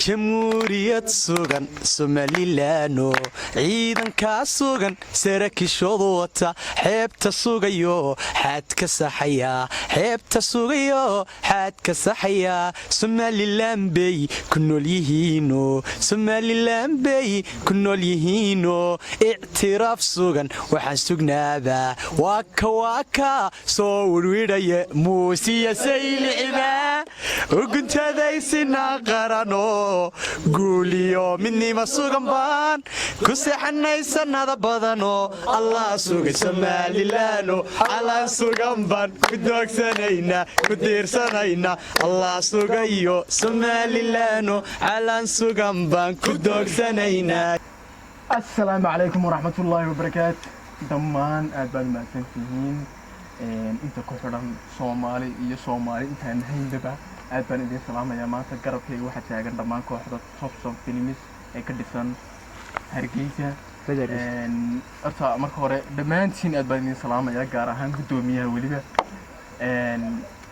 jamhuuriyad sugan somalilaano ciidankaa sugan sarakishoodu wata xeebta sugayo xaadka saxaya xeebta sugayo xaadka saxaya somalilan bay ku nool yihiino somalilan bay ku nool yihiino ictiraaf sugan waxaan sugnaabaa waaka soo wirwidhaya muusiya sayliciba uguntadaysina qarano guuliyo midnima sugan baan ku seexanay sannada badanoo allah sugay somalilaano calaan sugan baan ku doogsanaynaa ku diirsanaynaa allah sugayo somalilaano calaan sugan baan ku doogsanaynaa. assalaamu calaykum waraxmatullaahi wabarakaatu. dhammaan aad baad mahadsantihiin inta ku xidhan soomaali iyo soomaali intaan hayndaba aad baan idin salaamayaa. maanta garabkayga waxaa taagan dhammaan kooxda Topsom Films ee ka dhisan Hargeysa. horta marka hore dhammaantiin aad baan idin salaamayaa, gaar ahaan guddoomiyaha weliba.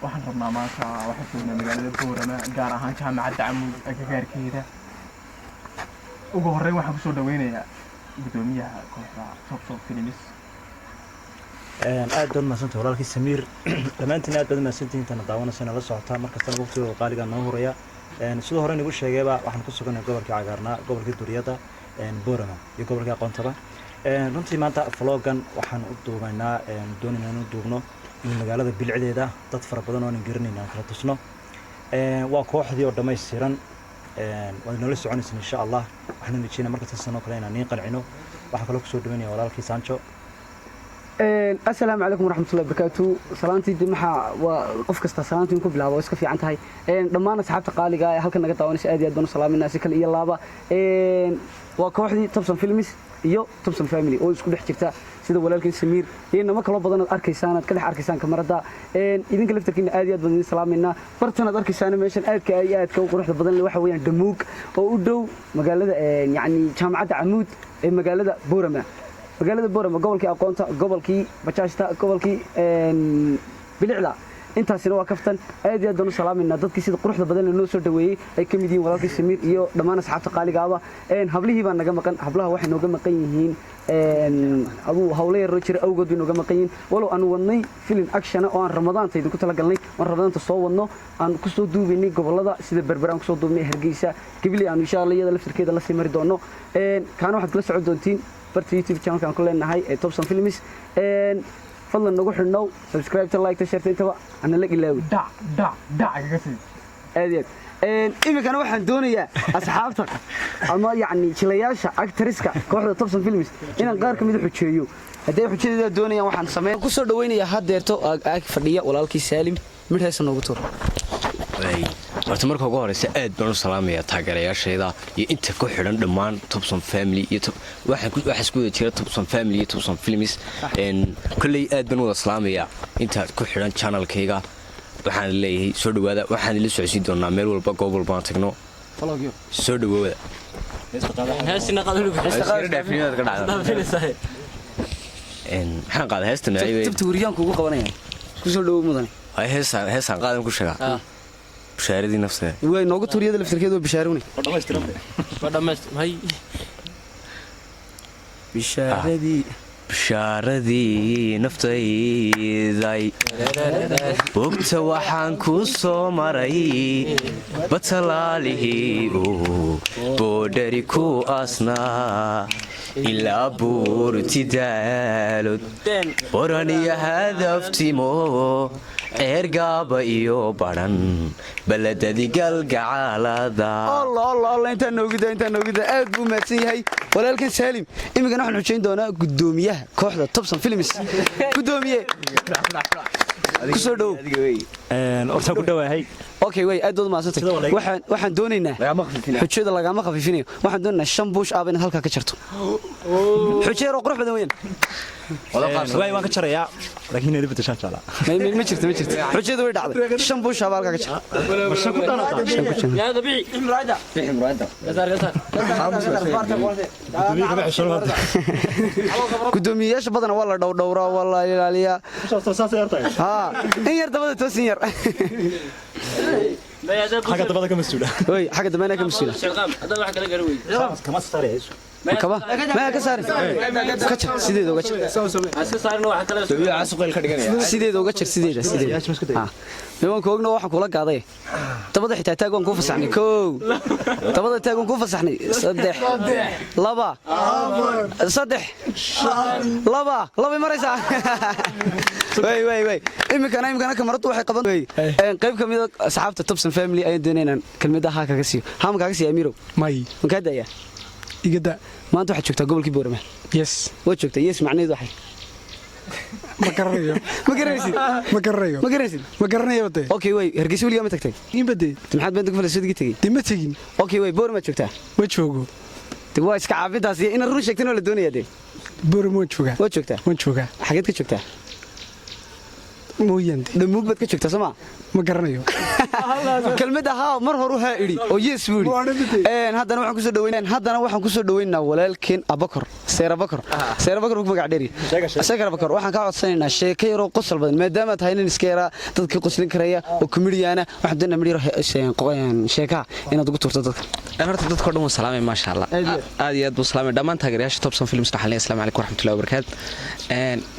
waxaan rabnaa maanta waxaan joognaa magaalada Boorama, gaar ahaan jaamacadda Camuud agagaarkeeda. ugu horreyn waxaan kusoo dhaweynayaa guddoomiyaha kooxda Topsom Films. aad baad mahadsantahay walaalkii Samiir. dhammaantiin aad baad mahadsantihiin intaana daawanaysa la socotaa markastana waqtiga qaaliga noo horaya. sidoo hore nagu sheegayba waxaan ku sugannahay gobolka Cagaarnaa, gobolka Duriyada, Boorama iyo gobolka Aqoontaba. runtii maanta vlogan waxaan u duubaynaa doonaynaa inuu duubno in magaalada bilcdeeda dad fara badan oo aan garanayna aan kala tusno. waa kooxdii oo dhammaystiran waad nala soconaysaan insha Allah. waxaan rajeynayaa markasta sanoo kale inaan niin qancino. waxaan kaloo kusoo dhaweynaya walaalkii Sancho. السلام عليكم ورحمة الله وبركاته. سلامتي دمحة وقف كستا سلامتي نكون بلعبة واسكا في عنتهاي دمان أصحاب تقالي قاية هل كنا قطعوني سأدي أدون سلام الناس كل إيا اللعبة وكوحدي توبسون فيلمز iyo Topsom family oo isku dhex jirta sida walaalkii Samiir iyo nama kala badan arkaysan kala arkaysan kamarada idinka laftarkiina aad iyo aad badan salaamayna bartan aad arkaysan meeshan aadka ay aadka u quruxda badan waxa weeyaan Damuug oo u dhow magaalada yaani jaamacadda Camuud ee magaalada Boorama. magaalada Boorama gobolkii Aqoonta, gobolkii Bajaajta, gobolkii Bilicda. intaasina waa kaftan aad iyo aad baan u salaamayna dadkii sida quruxda badan loo soo dhaweeyay ay ka mid yihiin walaalkii Samiir iyo dhammaan asxaabta qaaliga ah. hablihii baan naga maqan, hablaha waxay nooga maqan yihiin aduu hawlo yar jira awgood bay nooga maqan yihiin. walow aan wadnay film action oo aan Ramadaanta idinku tala galnay, aan Ramadaanta soo wadno aan ku soo duubaynay gobolada sida Berbera ku soo duubnay, Hargeysa, Gabiley aan insha Allah iyada laftirkeeda la sii mari doono. kaana waxaad kala socon doontiin barta YouTube channel kan ku leenahay ee Topsom Films. fadlan nagu xidhnow, subscribe to like to share intaba ana la ilaawi dhac kaga sii aad imikana waxaan doonayaa asxaabta ama yaani jilayaasha actriska kooxda Topsom Films inaan qaar ka mid ah xujeeyo. haddii xujeedada doonayaan waxaan sameyn ku soo dhaweynayaa hadeerto aag fadhiya walaalkii Saalim midhaysa noogu tuur. horta marka ugu horeysa aad baan u salaamayaa taageerayaashayda iyo inta ku xidhan dhammaan Topsom family iyo waxa isku wada jira Topsom family iyo Topsom Films. kulley aad baan wada salaamayaa inta ku xidhan channelkayga. waxaan leeyahay soo dhawaada, waxaan la socodsiin doonaa meel walba goob walba aan tagno. soo dhawaada. maxaan qaadaa heestan tubtuuriyaanku ugu qabanayaan ku soo dhawo mudan heesaan qaadan ku sheegaa bishaaradii nafteeda way noogu tuuriyada laftirkeedu bishaaruni bishaaradii naftayday bogta waxaan ku soo maray batalaalihii boodhari ku asnaa ilaa buurti daalod boran iyo hadaftimo ceergaaba iyo badhan baladadi galgacaalada. allah intaan noogida aad buu mahadsan yahay walaalkan Saalim. imikana waxaan xujeyn doonaa guddoomiyaha kooxda Topsom Films. guddoomiye ku soo dhaw orta ku dhawahay. okay way aad mahadsantahay. waxaan doonaynaa xujada lagama khafifinayo, waxaan doonaynaa 5 buush aab in halka ka jarto. xujeero qurux badan weeyaan. waay waan ka jarayaa laakiin inay bedeshaan jala ma jirto xujadu way dhacday shan buu shaabaalka ka jira يا ذبيح امراده gudoomiyaasha badan waa la dhowraa waa la ilaaliyaa in yar dabada toosin yar xagga dabada ka masuula way xagga dabada ka masuula شرقام هذا واحد kala garan weey kama saarayso kaba ma ka saarin ka jir sideed uga jir aska saarno waxa kala soo casuqeel ka dhiganaya sideed uga jir sideed niman koogna waxaan kula qaaday dabada xitaa taag waan ku fasaxnay koow dabada taag waan ku fasaxnay saddex laba saddex laba maraysa way imikana kamaradu waxay qaban qayb kamid ah asxaabta Thompson family ay doonayaan kelmadaha kaga siiyo haam kaga siiyo Amiro may ka daya igada maanta waxaad joogtaa gobolkii Boorama yes waa joogtaa yes macnaheedu waxay ma garanayo de okay way Hargeysa waliga ma tagtay inbade maxaad baan ku falasadiga tagay dima tagin okay way Boorama joogtaa ma joogo de waa iska caafidaas in run sheegtay oo la doonayaa de Boorama waa joogtaa xageed ka joogtaa mooyande dhamuug baad ka joogtaa sama ma garanayo kelmada haa mar hore waxa idhi oo yes wuri haddana waxaan ku soo dhaweynaa walaalkeen Abakar Seera Bakar ku magac dheeri Seera Bakar waxaan ka codsanaynaa sheeko yar oo qosol badan maadaama tahay nin iska yara dadka qoslin karaya oo comedian ah waxaan doonaa midho sheeka inaad ugu turto dadka horta dadka dhan waa salaamay ma sha Allah aad iyo aad buu salaamay dhammaan taageerayaasha Thompson Films taxalay assalaamu alaykum waraxmatullaahi wabarakaat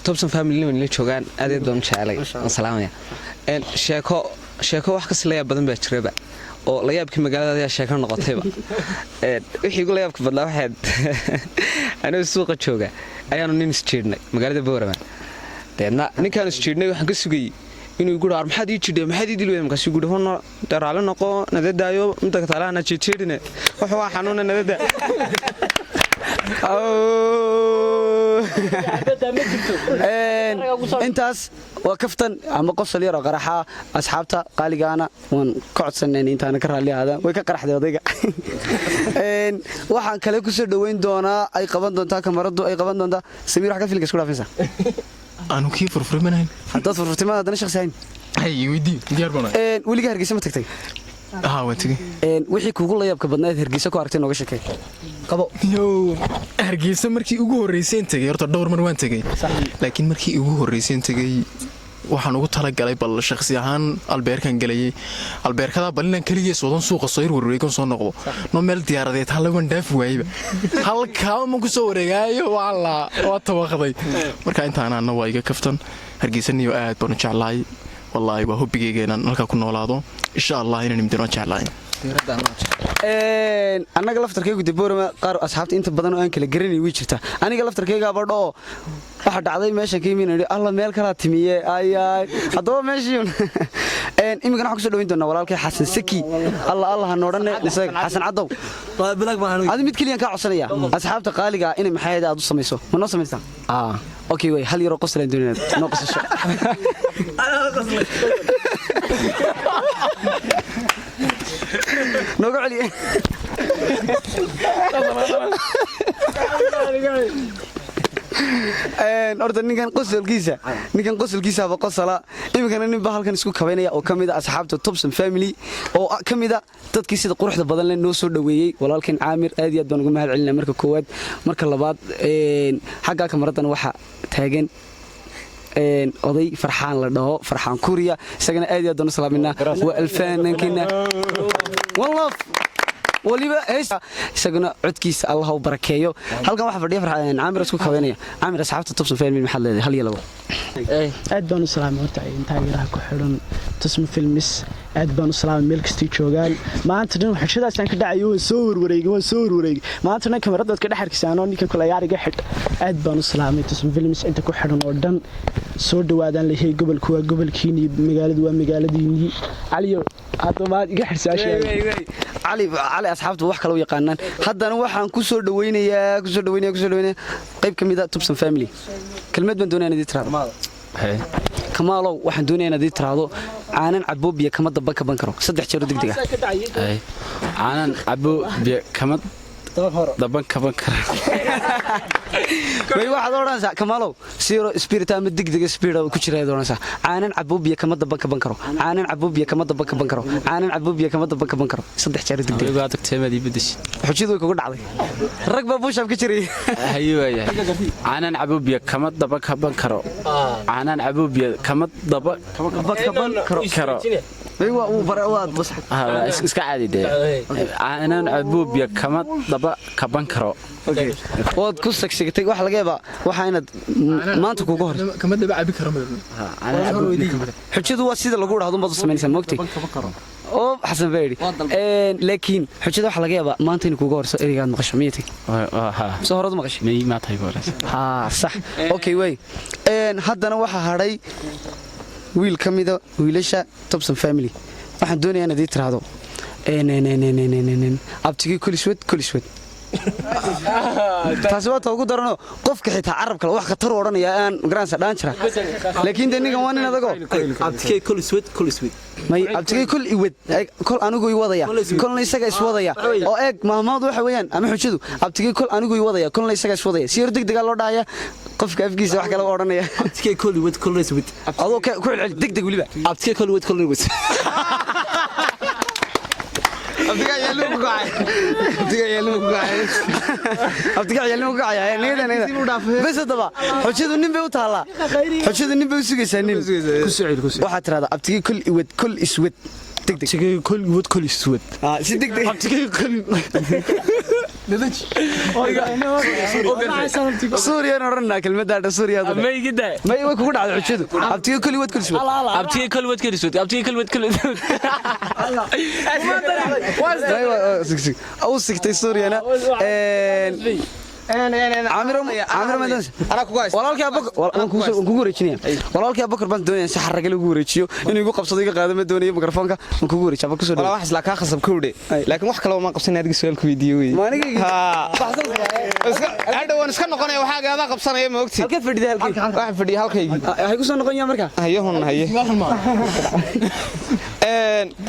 Thompson family la joogaan aad iyo aad baan jeclay salaamaya sheeko wax ka sileeya badan baa jiraba oo la yaabkii magaalada ayaa sheeko noqotayba wixii ugu la yaabka badlaa waxaad anoo suuqa jooga ayaanu nin isjeednay magaalada Boorama deedna ninkaan isjeednay waxaan ka sugayay inuu igu dhaar maxaad ii jidhay maxaad ii dilway markaas igu dhaho daraale noqo nadadaayo inta ka talaana jeedjeedine wuxuu waa xanuuna nadada intaas waa kaftan ama qosol yar oo qaraxa asxaabta qaaligaana waan ka codsanay intaan ka raali ahaadaan way ka qaraxday odayga waxaan kale ku soo dhaweyn doonaa ay qaban doontaa kamaradu ay qaban doontaa Samiir wax ka filka isku dhaafaysa aanu kii furfurmanayn haddaad furfurtimaada haddana shakhsi ahayn hay weydii diyaar bana weliga Hargeysa ma tagtay waa tagay wixii kugu la yaabka badnayd Hargeysa ku aragtay nooga sheekay qabo yo Hargeysa markii ugu horeysay tagay horta dhowr mar waan tagay laakiin markii ugu horeysay tagay waxaan ugu talagalay bal shakhsi ahaan albeerkan galayay albeerkada balinan kaligees wadan suuqa soo wareegan soo noqdo no meel diyaaradeed hal laban dhaaf waayba halka ma ku soo wareegayo waa tawaqday marka intaan aan waa iga kaftan Hargeysa niyo aad baan jeclahay wallahi waa hubigeyga inaan halka ku noolaado insha Allah inaan imdino jeclahay annaga laftarkaygu Boorama qaar asxaabta inta badan oo aan kala garanay way jirtaa aniga laftarkayga badho waxa dhacday meesha ka yimaanay alla meel kala timiye ay hadaba meeshii imigana waxa ku soo dhaweyn doonaa walaalkay Xasan Saki alla ha noodane Xasan Cadow adi mid kaliya ka codsanaya asxaabta qaaliga inay maxay aad u sameeyso ma noo sameeysaa okay way hal yaro qoslaan doonaa noo qosasho nooga celi horta ninkan qosolkiisa ba qosala imikana nin ba halkan isku kabaynaya oo kamid ah asxaabta Thompson family oo kamid ah dadkii sida quruxda badan leh noo soo dhaweeyay walaalkeen Aamir aad iyo aad baan ugu mahad celinaa marka koowaad marka labaad xagga kamaradan waxa taagan oday Farxaan la dhaho Farxaan Kuriya isagana aad iyo aad u salaaminaa waa alfaanankina wallahi waliba isaguna codkiisa Allah u barakeeyo halkan waxa fadhiya Farxaan Aamir isku kabanaya Aamir asxaabta Thompson family maxaa leedahay hal iyo labo aad baan u salaamay horta taageeraha ku xiran Thompson Films aad baan u salaamay meel kasta joogaan maanta dhan xishadaas aan ka dhacayo waan soo warwareegay maanta dhan kamarada ka dhaxarkiisaan oo ninka kula yaariga xid aad baan u salaamay Thompson Films inta ku xiran oo dhan soo dhawaadaan leeyahay gobolku waa gobolkiini magaaladu waa magaaladiini caliyo aad iga xirsaashay cali asxaabtu wax kale u yaqaanaan haddana waxaan ku soo dhaweynayaa qayb kamid ah Thompson family kelmad baan doonayaa inaad tiraahdo kamaalow waxaan doonayaa inaad tiraahdo caanan cabo biyo kama daba kaban karo saddex jeer degdeg ah caanan cabo biyo kama daba kaban karo way waxaad oranaysaa Kamalow zero spirit ama degdeg spirit ku jira aad oranaysaa aanan cabuubiya kama daban ka ban karo aanan cabuubiya kama daban ka ban karo aanan cabuubiya kama daban ka ban karo saddex jeer degdeg igu adag teemadii badish xujidu way kugu dhacday rag baa buushab ka jiray hayo yahay aanan cabuubiya kama daban ka ban karo aanan cabuubiya kama daban ka ban karo ايوه وبرأوات بس iska caadi de aanan cabuubiya kama daba ka ban karo wad ku sagsigtay wax laga yaabaa waxa inaad maanta kugu hor kama daba cabi karo xujidu waa sida lagu dhaado umada sameynaysa moogtay oo xasan beeri laakiin xujada waxa laga yaabaa maanta in kugu horso erigaad maqasho miyati soo horad maqasho may ma tahay goores sax okay way haddana waxa hadhay wiil kamida wiilasha Thompson family waxaan doonayaa inaad ii tiraahdo abtigi kuliswed taasi waa ugu darano qofka xitaa carab kale wax khatar oranaya aan garanaysa dhaan jira laakiin daniga waan in adago abtigi kuliswed may abtigi kul iwad kol anigu i wadaya kolna isaga is wadaya oo eeg maamad waxa weeyaan ama xujadu abtigi kol anigu i wadaya kolna isaga is wadaya si degdeg loo dhaaya qofka afkiisa wax kale oranaya abtigi kuliswed adoo ku celcel degdeg waliba abtigi kuliswed abtiga yaalmo gacay niyada bas daba xujadu nin bay u taala xujadu nin bay u sugaysaa nin waxa tirada abtiga kul iwad kul iswad degdeg abtiga kul iwad kul iswad si degdeg abtiga kul سوريا نورنا كلمة هذا سوريا ما يقدر ما يوقف كل على حشده أبتيجي كل وقت كل شوي أبتيجي كل وقت كل شوي أبتيجي كل وقت كل أو سكتي سوريا أنا عامر مدن أنا كويس والله كأبوك والله كأبوك ربنا الدنيا سحر رجل وجوريتشيو إنه يقول قبض صديق قادم الدنيا ميكروفونك وكجوريتش أبوك سوري والله واحد لك أخذ بكودي لكن واحد كلام ما قبضنا هذيك السؤال كفيديوي ما نيجي هذا هو نسكن نقول يا حاجة هذا قبضنا يوم وقتي كيف فردي هالكي واحد فردي هالكي هاي كوسان نقول يا أمريكا هيهون هيه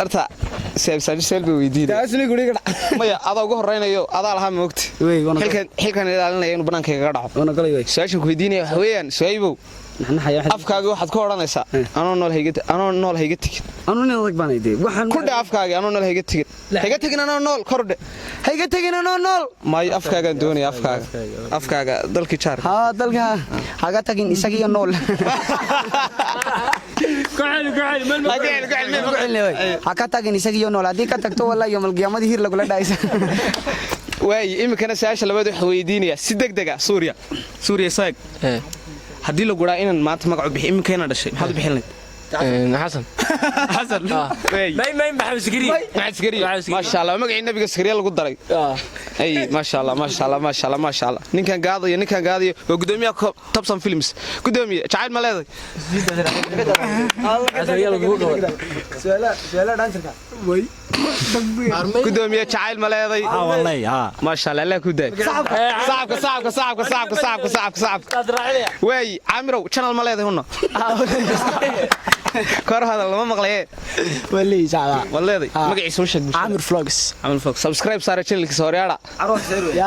أرتا سؤال بويدي تاسني قولي كذا ما يا هذا وجه رأينا يو هذا الهم وقتي حكان إذا إنه بنان كي قرعه أنا قلي وي سؤال كويديني هويان سؤالبو نحن حياة afkaaga waxaad ku oranaysaa anoo nool hayga tigid anoo nool baan idee waxaan ku dhaaf afkaaga anoo nool hayga tigid anoo nool kordhe hayga tigin anoo nool may afkaaga doonaya afkaaga dalkii jaar ha dalka haga tagin isaga nool haka tagin isaga nool hadii ka tagto wallahi yawmal qiyaamada hir lagu la dhaaysa way imikana saasha labaad wax weydiinaya si degdeg ah Suuriya saag haddii la guraa inaan maanta magac bixin imikeena dhashay maxaad bixin lahayd حسن ما محمد سكري ما شاء الله مقعي النبي سكري lagu daray ay ما شاء الله ninkan gaadayo waa gudoomiyaha Thompson Films gudoomiye jacayl ma leedahay gudoomiye jacayl ma leedahay wallahi ما شاء الله la ku daay صعب way Amirow channel ma leedahay huna كار هذا لما مقليه ولي زعلا والله مقعيس وشك عامر فلوجز سبسكرايب صار channel سوريالا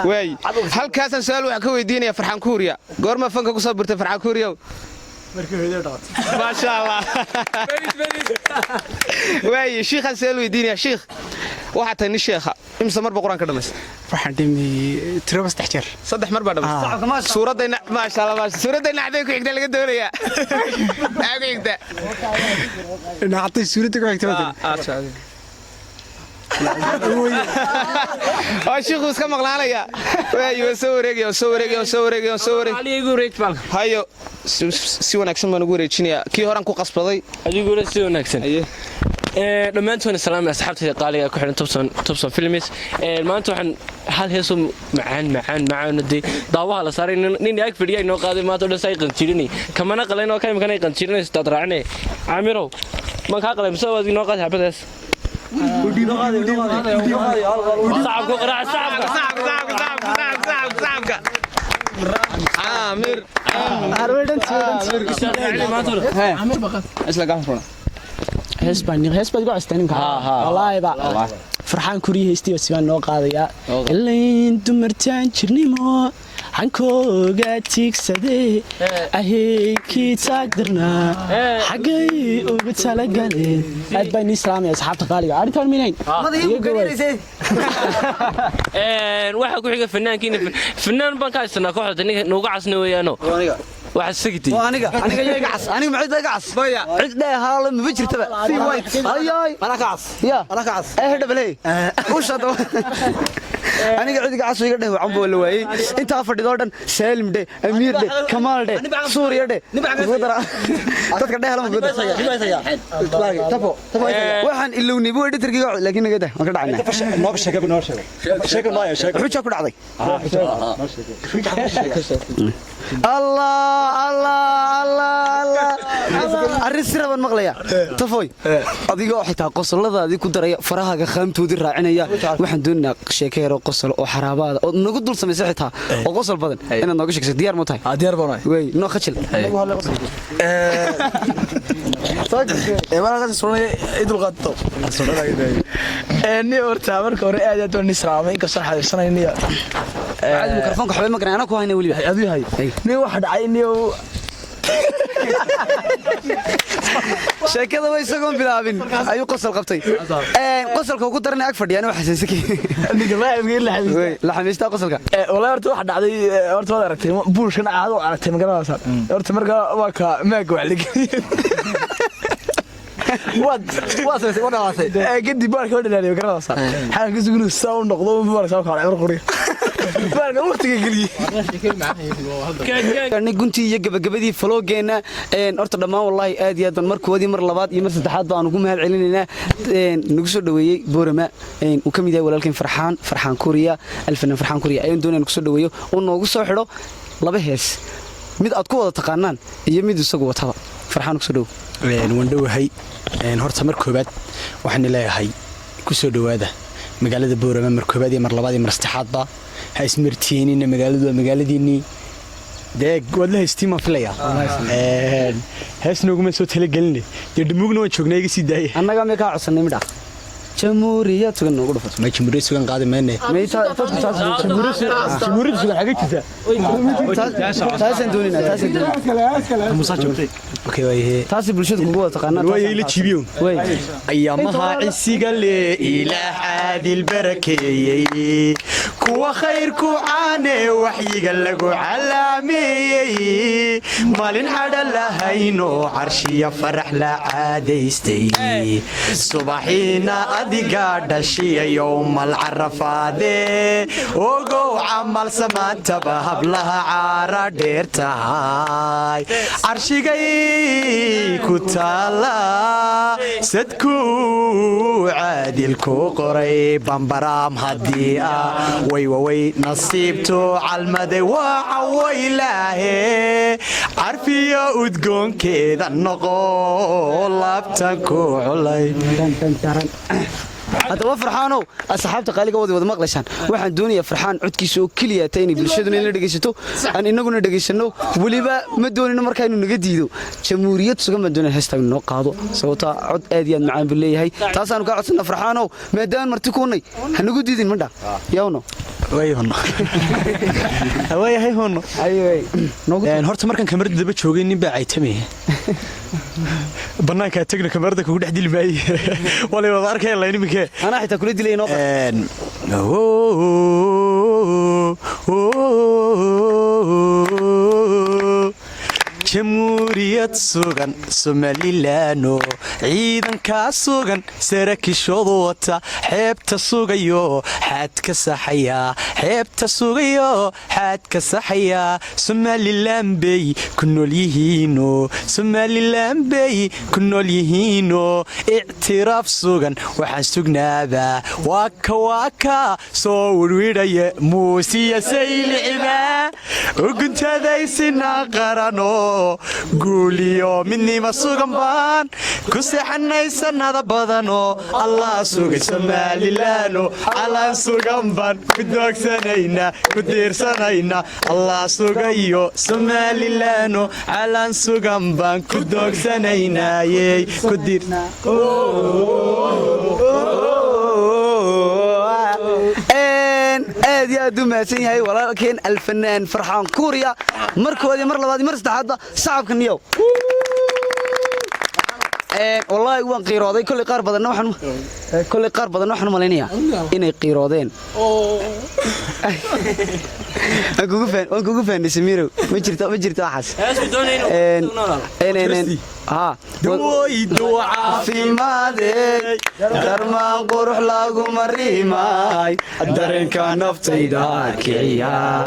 واي هل كاسن سؤال waxa ka weydiinaya Farxan Kuuriya goorma fanka ku soo birtay Farxan Kuuriya ما شاء الله واي شيخ سؤال weydiinaya sheekh waxa tahay nin sheekha imsa marba quraan ka dhameys waxaan dhimay tiraba 3 jeer 3 mar baa dhameys suuradayna ma sha Allah suuradayna aday ku xigta laga doonaya aad xigta naatay suurada ku xigta sheekhu iska maqlaanaya way soo wareegay علي يقول ريت بالك hayo si wanaagsan baan ugu wareejinaya kii horan ku qasbaday adigu la soo wanaagsan dhamaantoon salaam asxaabtayda qaaliga ku xiran Thompson Films maanta waxaan hal heeso macaan daawaha la saaray nin ag fadhiyay noo qaaday maanta oo say qanjirinay kamana qaleen oo kaymkan ay qanjirinay istad raacnay Amirow man ka qalay soo wadi noo qaaday habadaas صعب قراءة صعب عامر hees baad igu castaanin wallaahi ba farxaan kuriye heestii sibaan noo qaadaya ilayn dumartaan jirnimo hankooga tiigsadee aheykii taagdarnaa xaggay ugu talagaleen aad baa inii salaamaya asxaabta qaaliga arrintaan minayn waxaa ku xiga fanaankiina fanaan baan ka haysanaa kooxda ninka nuuga casna weeyaano waxa sigtay aniga iyaga cas aniga maxay iga cas baya cid dheehaala ma jirtaba si way ayay ana ka cas ya ana ka cas dhabalay u shado aniga cid iga cas iga dheew cambo la waayay inta fadhido dhan Salim de Amir de Kamal de Suuriya de dadka dheehala ma gudasaya tabo waxaan ilowni buu editorkiga laakiin naga daa ka dhacna noo sheegay xujo ku dhacday Allah arrisiraban maqlaya tafoy adigoo xitaa qosoladaadii ku daraya farahaaga qaamtoodii raacinaya waxaan doonaynaa sheekeero qosol oo xaraabaada oo nagu dul sameysay xitaa oo qosol badan inaad nooga sheegso diyaar ma tahay diyaar baan way noo khajil ni horta marka hore aad aad waan islaamay ka soo xariirsanayniya aad mikrofoonka xubin ma garanaa ku hayna waliba aduu hay ni waxa dhacay ni sheekada way isagoon bilaabin ayuu qosol qabtay qosolka ugu daranay ag fadhiyaan wax xasaasakay la xamiista qosolka walaal horta waxa dhacday horta wada aragtay buulshan aad oo aragtay magaalada horta marka waa ka maaga wax ligay kadib baalka oo dhalaaliyo garada saar xaan ka sugno saa u noqdo baalka saa kala qori baalka waqtiga galiye guntii iyo gabagabadii faloogeena horta dhammaan wallahi aad iyo aad markoodii mar labaad iyo mar saddexaad baan ugu mahad celinaynaa nagu soo dhaweeyay Boorama uu kamid yahay walaalkeen Farxaan Kuriya alfan Farxaan Kuriya ayaan doonayaan ku soo dhaweeyo oo noogu soo xidho laba hees mid aad ku wada taqaanaan iyo mid isagu wataba Farxaan ku soo dhaw wandhowahay horta mar koobaad waxaan leeyahay ku soo dhawaada magaalada Boorama mar koobaad iyo mar labaad iyo mar saddexaadba ha ismartiinina magaaladiinii deeg wad la haystii ma filaya heesnooguma soo talagelinay dee dhumuugna waan joognaa iga sii daayay annaga ma ka codsanay midha jamhuuriyad sugan noogu dhufato ma jamhuuriyad sugan qaadi mayne jamhuuriyad sugan xaga jirta taasan doonina musa joogtay okay way taasi bulshada kugu wada taqaanaa way ila jibiyo ayamaha cisiga le ilaah aadil barakeeyay kuwa khayrku caane waxyiga lagu calaameeyay malin hada lahayno carshiya farax la caadaystay subaxina adiga dhashiya yowmal carafaade ogow camal samaantaba hablaha caara dheer tahay carshigay ku taala sadku caadil ku qoray bambaraam haddii ah way nasiibtu calmaday waa cawaylaahe carfiyo udgoonkeeda noqo laabtan ku culay هذا وفرحانو أصحابته قالي قوضي وذا مقلشان واحد دوني فرحان عد كيسو كليا تاني بالشدون اللي دقيشتو أن إنه دقيشنو ولي بقى مدون إنه مركا إنه نجديدو جمهورية سجن مدون الهستة من نقاضو سوتا عد أديان معان بالله هاي تاسان قاعد سنا فرحانو ميدان مرتكوني هنقول من ده ياونو way hono way hay hono ay horta markan kamarada daba joogay nin baa caytamay banaanka tagna kamarada ku dhex dilmay walay wada arkay la inimke ana xitaa kula dilay inoo jamhuuriyad sugan Somalilaano ciidanka sugan sarakishooda wata xeebta sugayo xadka saxaya xeebta sugayo xadka saxaya Somaliland bay ku nool yihiino Somaliland bay ku nool yihiino i'tiraaf sugan waxaan sugnaaba waaka soo wirwiraya muusiya sayliba uguntaadaysina qarano guuliyo midnima sugan baan ku seexanaysanada badano allah sugay Somalilaano calan sugan baan ku doogsanayna ku diirsanayna allah sugayo Somalilaano calan sugan baan ku doogsanaynayay ku diirna aad aad iyo aad u mahadsan yahay walaalkeen alfanaan farxaan kuuriya markoodii mar labaad mar saddexaadba sacabka niyow والله وان قيرودي كل قار بدن waxaan maleynaya inay qiiroodeen أقول فين سميرو ما جرت أحس ها دعاء في ماذا درمان قروح لاقو مريماي الدرين كان نفتي داكيا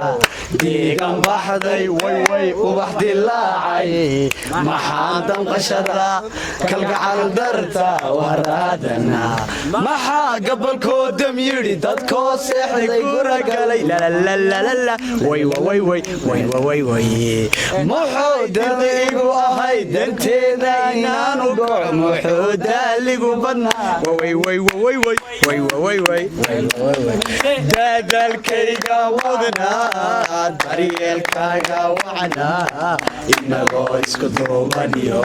ديقان بحدي وي وبحدي اللاعي محادم قشدا كالقعال درتا ورادنا محا قبل كودم يري دادكو سيحدي قرق علي لا لا لا لا لا وي وي وي وي وي وي محود ديقو أهي دنتي داينانو قوع محود الليقو بدنا وي وي وي وي وي وي وي داد الكيقا وضنا دريال كاقا وعنا إنغو اسكو دوبانيو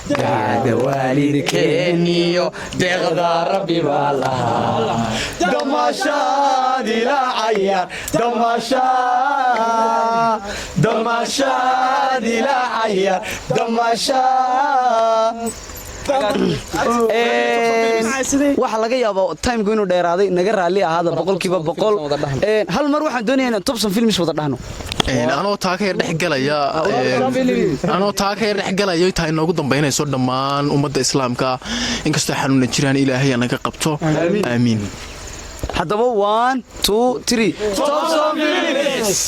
داد والد كينيو دغدا ربي بالله دمشاد إلى عيار دمشاد إلى عيار دمشاد waxa laga yaabaa time inuu dheeraaday naga raali ahaada 100% hal mar waxaan doonayaa in Topson Films wada dhahno anoo taa ka dhexgalaya inta noogu dambeynayso dhammaan ummadda islaamka inkastoo xanuuna jiraan ilaahay anaga qabto amiin haddaba 1 2 3 Topson Films